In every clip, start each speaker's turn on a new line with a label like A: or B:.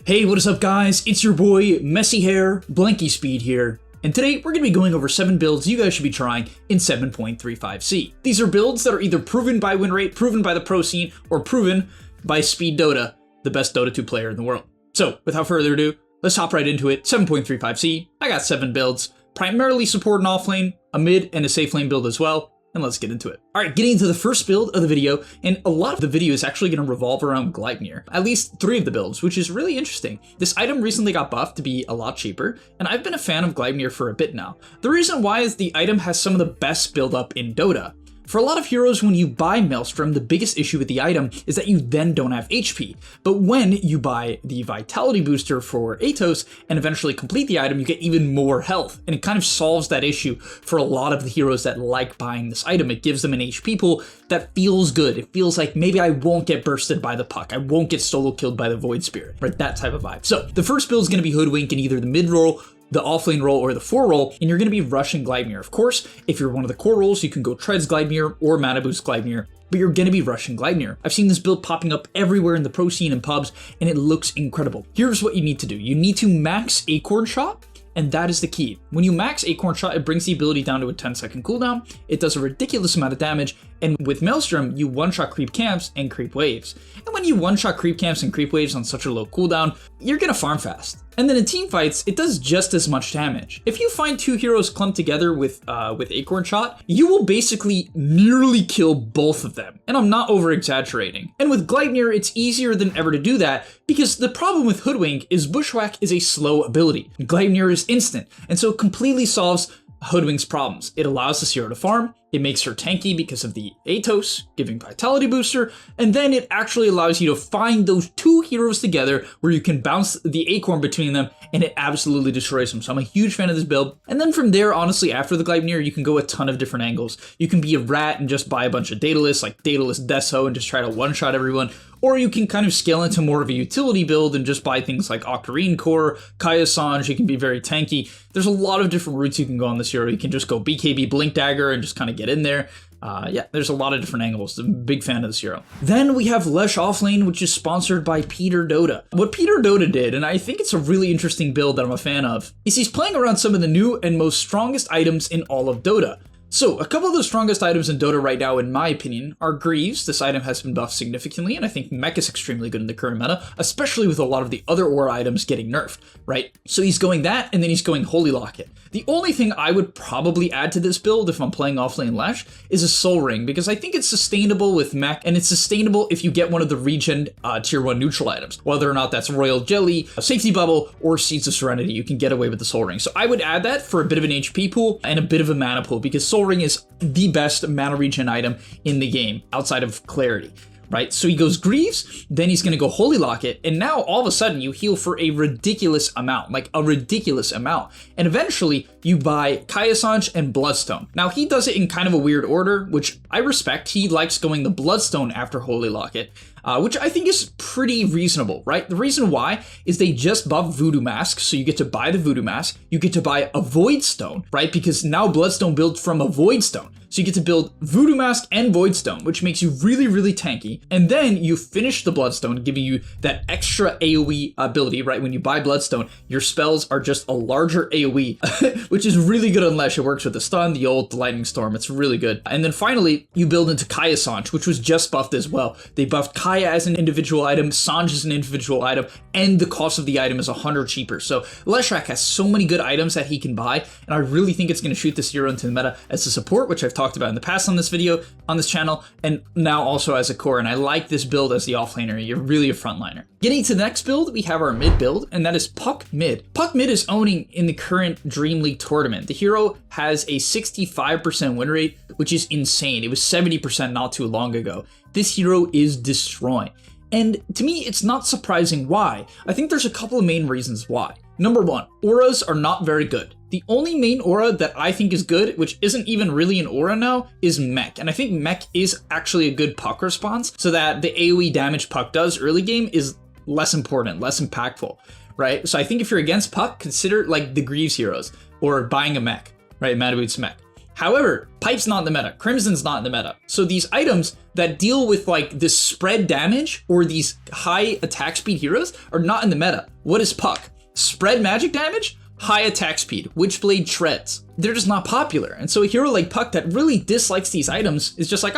A: Hey, what is up guys? It's your boy, Messy Hair, Blanky Speed here. And today we're going to be going over 7 builds you guys should be trying in 7.35C. These are builds that are either proven by win rate, proven by the pro scene, or proven by Speed Dota, the best Dota 2 player in the world. So without further ado, let's hop right into it. 7.35C, I got 7 builds, primarily support an offlane, a mid, and a safe lane build as well. And let's get into it. Alright, getting into the first build of the video, and a lot of the video is actually going to revolve around Gleipnir. At least 3 of the builds, which is really interesting. This item recently got buffed to be a lot cheaper, and I've been a fan of Gleipnir for a bit now. The reason why is the item has some of the best build up in Dota. For a lot of heroes, when you buy Maelstrom, the biggest issue with the item is that you then don't have HP. But when you buy the Vitality Booster for Atos and eventually complete the item, you get even more health. And it kind of solves that issue for a lot of the heroes that like buying this item. It gives them an HP pool that feels good. It feels like maybe I won't get bursted by the puck. I won't get solo killed by the Void Spirit, right? That type of vibe. So the first build is going to be Hoodwink in either the mid role, the offlane role, or the 4 role, and you're going to be rushing Gleipnir. Of course, if you're one of the core roles, you can go Treads Gleipnir or Mana Boost Gleipnir, but you're going to be rushing Gleipnir. I've seen this build popping up everywhere in the pro scene and pubs, and it looks incredible. Here's what you need to do. You need to max Acorn Shot, and that is the key. When you max Acorn Shot, it brings the ability down to a 10-second cooldown. It does a ridiculous amount of damage, and with Maelstrom, you one-shot creep camps and creep waves. And when you one-shot creep camps and creep waves on such a low cooldown, you're gonna farm fast. And then in team fights, it does just as much damage. If you find 2 heroes clumped together with Acorn Shot, you will basically nearly kill both of them. And I'm not over-exaggerating. And with Gleipnir, it's easier than ever to do that, because the problem with Hoodwink is Bushwhack is a slow ability. Gleipnir is instant, and so it completely solves Hoodwink's problems. It allows this hero to farm, it makes her tanky because of the Atos, giving Vitality Booster, and then it actually allows you to find those 2 heroes together where you can bounce the Acorn between them, and it absolutely destroys them. So I'm a huge fan of this build. And then from there, honestly, after the Gleipnir, you can go a ton of different angles. You can be a rat and just buy a bunch of Daedalus, like Daedalus Deso, and just try to one-shot everyone. Or you can kind of scale into more of a utility build and just buy things like Octarine Core, Kaya Sange. You can be very tanky. There's a lot of different routes you can go on this hero. You can just go BKB Blink Dagger and just kind of get in there. Yeah, there's a lot of different angles. I'm a big fan of this hero. Then we have Lesh Offlane, which is sponsored by Peter Dota. What Peter Dota did, and I think it's a really interesting build that I'm a fan of, is he's playing around some of the new and most strongest items in all of Dota. So, a couple of the strongest items in Dota right now, in my opinion, are Greaves. This item has been buffed significantly, and I think Mech is extremely good in the current meta, especially with a lot of the other aura items getting nerfed, right? So he's going that, and then he's going Holy Locket. The only thing I would probably add to this build if I'm playing offlane Lash is a Soul Ring, because I think it's sustainable with Mech, and it's sustainable if you get one of the regen tier 1 neutral items. Whether or not that's Royal Jelly, a Safety Bubble, or Seeds of Serenity, you can get away with the Soul Ring. So I would add that for a bit of an HP pool and a bit of a mana pool, because Soul Ring is the best mana regen item in the game, outside of Clarity. Right, so he goes Greaves, then he's gonna go Holy Locket, and now all of a sudden you heal for a ridiculous amount, like a ridiculous amount. And eventually you buy Kaya Sange and Bloodstone. Now he does it in kind of a weird order, which I respect. He likes going the Bloodstone after Holy Locket, which I think is pretty reasonable, right? The reason why is they just buff Voodoo Mask, so you get to buy the Voodoo Mask, you get to buy a Void Stone, right? Because now Bloodstone builds from a Void Stone. So you get to build Voodoo Mask and Void Stone, which makes you really, really tanky. And then you finish the Bloodstone, giving you that extra AoE ability, right? When you buy Bloodstone, your spells are just a larger AoE, which is really good unless it works with the stun, the ult, the lightning storm. It's really good. And then finally, you build into Kaya Sange, which was just buffed as well. They buffed Kaya as an individual item, Sange as an individual item, and the cost of the item is 100 cheaper. So Leshrac has so many good items that he can buy, and I really think it's going to shoot this hero into the meta as a support, which I've talked about in the past on this video, on this channel, and now also as a core. And I like this build as the offlaner. You're really a frontliner. Getting to the next build, we have our mid build, and that is Puck Mid. Puck Mid is owning in the current Dream League tournament. The hero has a 65% win rate, which is insane. It was 70% not too long ago. This hero is destroying. And to me, it's not surprising why. I think there's a couple of main reasons why. Number 1, auras are not very good. The only main aura that I think is good, which isn't even really an aura now, is Mech. And I think Mech is actually a good Puck response, so that the AoE damage Puck does early game is less important, less impactful, right? So I think if you're against Puck, consider like the Greaves heroes, or buying a Mech, right? Mana Boots Mech. However, Pipe's not in the meta, Crimson's not in the meta. So these items that deal with like this spread damage or these high attack speed heroes are not in the meta. What is Puck? Spread magic damage? High attack speed, Witchblade shreds. They're just not popular. And so a hero like Puck that really dislikes these items is just like,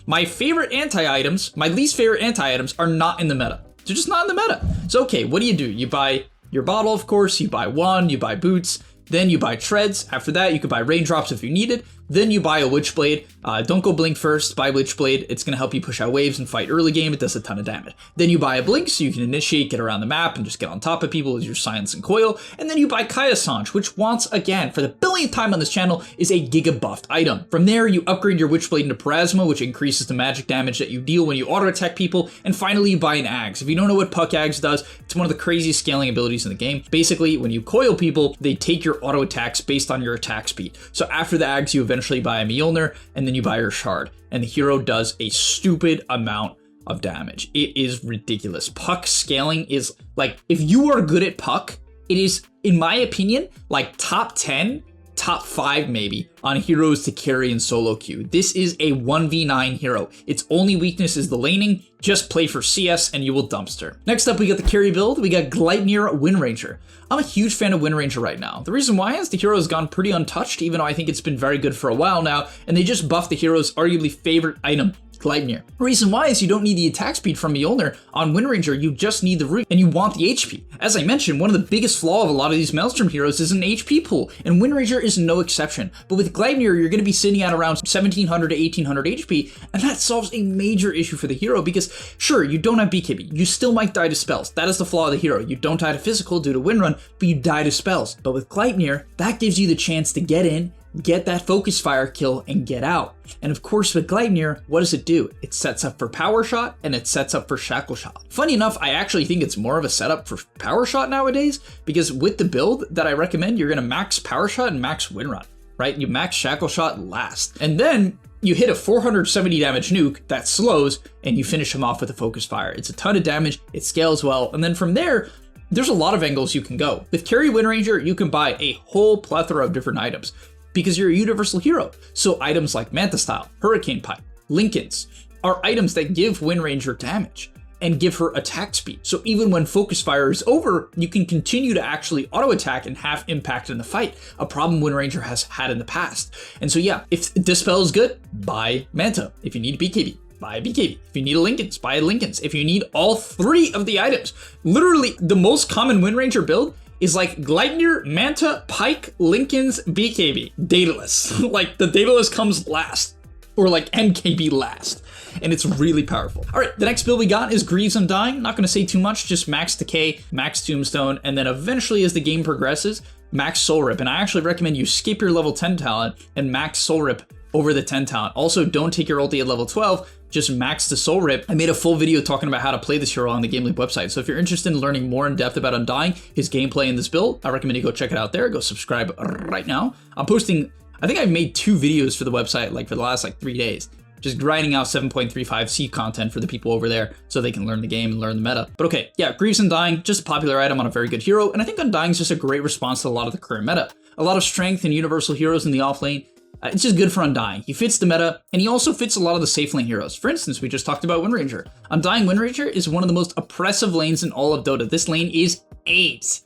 A: my favorite anti-items, my least favorite anti-items are not in the meta. They're just not in the meta. So okay, what do? You buy your bottle, of course, you buy wand, you buy boots, then you buy treads. After that, you could buy raindrops if you needed. Then you buy a Witchblade. Don't go blink first, buy Witchblade. It's gonna help you push out waves and fight early game. It does a ton of damage. Then you buy a blink so you can initiate, get around the map, and just get on top of people with your silence and coil. And then you buy Kaya Sange, which once again, for the billionth time on this channel, is a giga buffed item. From there, you upgrade your Witchblade into Parasma, which increases the magic damage that you deal when you auto attack people. And finally, you buy an Ags. If you don't know what Puck Ags does, it's one of the craziest scaling abilities in the game. Basically, when you coil people, they take your auto attacks based on your attack speed. So after the Ags, you eventually buy a Mjolnir, and then you buy your shard, and the hero does a stupid amount of damage. It is ridiculous. Puck scaling is like, if you are good at Puck, it is, in my opinion, like top 10, top 5 maybe on heroes to carry in solo queue. This is a 1v9 hero. Its only weakness is the laning. Just play for CS and you will dumpster. Next up, we got the carry build. We got Gleipnir Windranger. I'm a huge fan of Windranger right now. The reason why is the hero has gone pretty untouched, even though I think it's been very good for a while now, and they just buffed the hero's arguably favorite item, Gleipnir. The reason why is you don't need the attack speed from Mjolnir on Windranger, you just need the root, and you want the HP. As I mentioned, one of the biggest flaw of a lot of these Maelstrom heroes is an HP pool, and Windranger is no exception. But with Gleipnir, you're going to be sitting at around 1700 to 1800 HP, and that solves a major issue for the hero because, sure, you don't have BKB, you still might die to spells. That is the flaw of the hero. You don't die to physical due to Windrun, but you die to spells. But with Gleipnir, that gives you the chance to get in, get that focus fire kill, and get out. And of course with Gleipnir, what does it do? It sets up for Power Shot and it sets up for Shackle Shot. Funny enough, I actually think it's more of a setup for Power Shot nowadays, because with the build that I recommend, you're gonna max Power Shot and max Windrun, right? You max Shackle Shot last. And then you hit a 470 damage nuke that slows and you finish him off with a focus fire. It's a ton of damage, it scales well, and then from there, there's a lot of angles you can go. With Carry Windranger, you can buy a whole plethora of different items, because you're a universal hero. So items like Manta Style, Hurricane Pipe, Lincolns are items that give Windranger damage and give her attack speed. So even when Focus Fire is over, you can continue to actually auto attack and have impact in the fight, a problem Windranger has had in the past. And so yeah, if Dispel is good, buy Manta. If you need BKB, buy a BKB. If you need a Lincolns, buy a Lincolns. If you need all 3 of the items, literally the most common Windranger build is like Gleipnir, Manta, Pike, Lincolns, BKB, Daedalus. Like the Daedalus comes last, or like MKB last, and it's really powerful. All right, the next build we got is Greaves Undying. Not gonna say too much, just max Decay, max Tombstone, and then eventually as the game progresses, max Soul Rip. And I actually recommend you skip your level 10 talent and max Soul Rip over the 10 talent. Also, don't take your ulti at level 12, just max the Soul Rip. I made a full video talking about how to play this hero on the GameLeap website. So if you're interested in learning more in depth about Undying, his gameplay in this build, I recommend you go check it out there. Go subscribe right now. I'm posting, I think I've made 2 videos for the website like for the last like 3 days, just grinding out 7.35C content for the people over there so they can learn the game and learn the meta. But okay, yeah, Greaves Undying, just a popular item on a very good hero. And I think Undying is just a great response to a lot of the current meta. A lot of strength and universal heroes in the offlane. It's just good for Undying. He fits the meta, and he also fits a lot of the safe lane heroes. For instance, we just talked about Windranger. Undying Windranger is one of the most oppressive lanes in all of Dota. This lane is 8.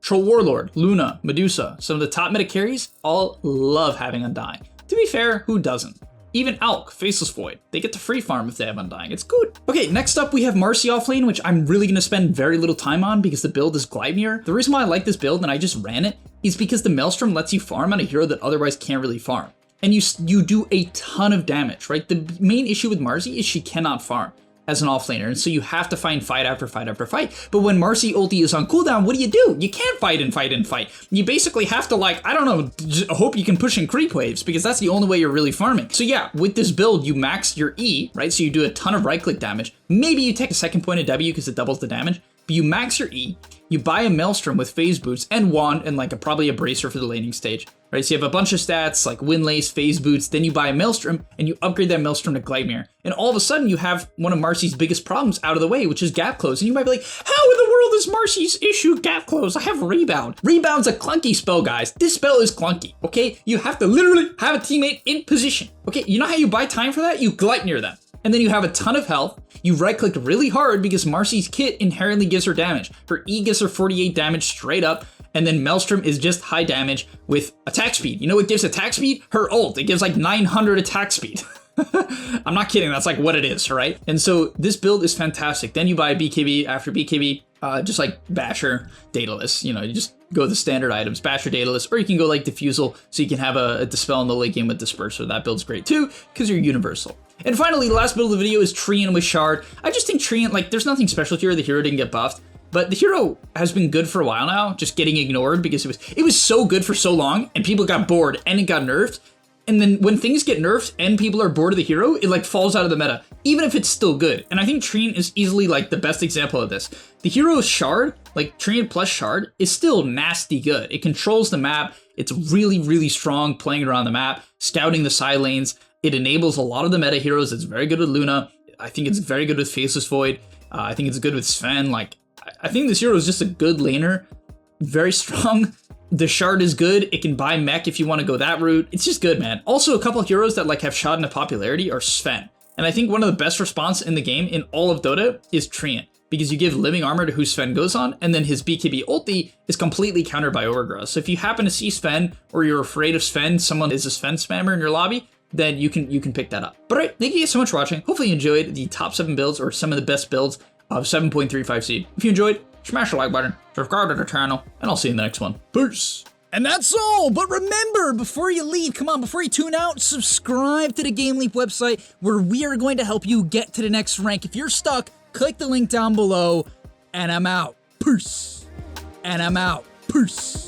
A: Troll Warlord, Luna, Medusa, some of the top meta carries all love having Undying. To be fair, who doesn't? Even Alk, Faceless Void, they get to free farm if they have Undying. It's good. Okay, next up we have Marcy offlane, which I'm really gonna spend very little time on because the build is Gleipnir. The reason why I like this build and I just ran it is because the Maelstrom lets you farm on a hero that otherwise can't really farm. And you do a ton of damage, right? The main issue with Marcy is she cannot farm as an offlaner, and so you have to find fight after fight after fight. But when Marcy ulti is on cooldown, what do? You can't fight and fight and fight. You basically have to, like, I don't know, hope you can push in creep waves, because that's the only way you're really farming. So yeah, with this build, you max your E, right? So you do a ton of right-click damage. Maybe you take a second point of W because it doubles the damage, but you max your E, you buy a Maelstrom with phase boots and wand and like probably a bracer for the laning stage, right? So you have a bunch of stats like Windlace, phase boots, then you buy a Maelstrom and you upgrade that Maelstrom to Gleipnir. And all of a sudden you have one of Marcy's biggest problems out of the way, which is gap close. And you might be like, how in the world is Marcy's issue? Gap close. I have rebound. Rebound's a clunky spell, guys. This spell is clunky, okay? You have to literally have a teammate in position, okay? You know how you buy time for that? You glide near them. And then you have a ton of health. You right-click really hard because Marcy's kit inherently gives her damage. Her E gives her 48 damage straight up, and then Maelstrom is just high damage with attack speed. You know what gives attack speed? Her ult. It gives like 900 attack speed. I'm not kidding, that's like what it is, right? And so this build is fantastic. Then you buy BKB after BKB, just like Basher, Daedalus. You know, you just go the standard items, Basher, Daedalus, or you can go like Diffusal, so you can have a Dispel in the late game with Disperser. That build's great too, because you're universal. And finally, the last build of the video is Treant with Shard. I just think Treant, like, there's nothing special here. The hero didn't get buffed, but the hero has been good for a while now, just getting ignored because it was so good for so long, and people got bored, and it got nerfed. And then when things get nerfed and people are bored of the hero, it like falls out of the meta, even if it's still good. And I think Treant is easily like the best example of this. The hero's Shard, like Treant plus Shard, is still nasty good. It controls the map. It's really, really strong playing around the map, scouting the side lanes. It enables a lot of the meta heroes. It's very good with Luna. I think it's very good with Faceless Void. I think it's good with Sven. Like, I think this hero is just a good laner. Very strong. The Shard is good. It can buy mech if you want to go that route. It's just good, man. Also, a couple of heroes that like have shot into popularity are Sven. And I think one of the best response in the game in all of Dota is Treant, because you give living armor to who Sven goes on, and then his BKB ulti is completely countered by Overgrowth. So if you happen to see Sven, or you're afraid of Sven, someone is a Sven spammer in your lobby, then you can pick that up. But all right, thank you guys so much for watching. Hopefully you enjoyed the top 7 builds, or some of the best builds of 7.35 seed. If you enjoyed, smash the like button, subscribe to the channel, and I'll see you in the next one. Peace!
B: And that's all, but remember, before you leave, come on, before you tune out, subscribe to the Game Leap website, where we are going to help you get to the next rank. If you're stuck, click the link down below, and I'm out. Peace. And I'm out. Peace.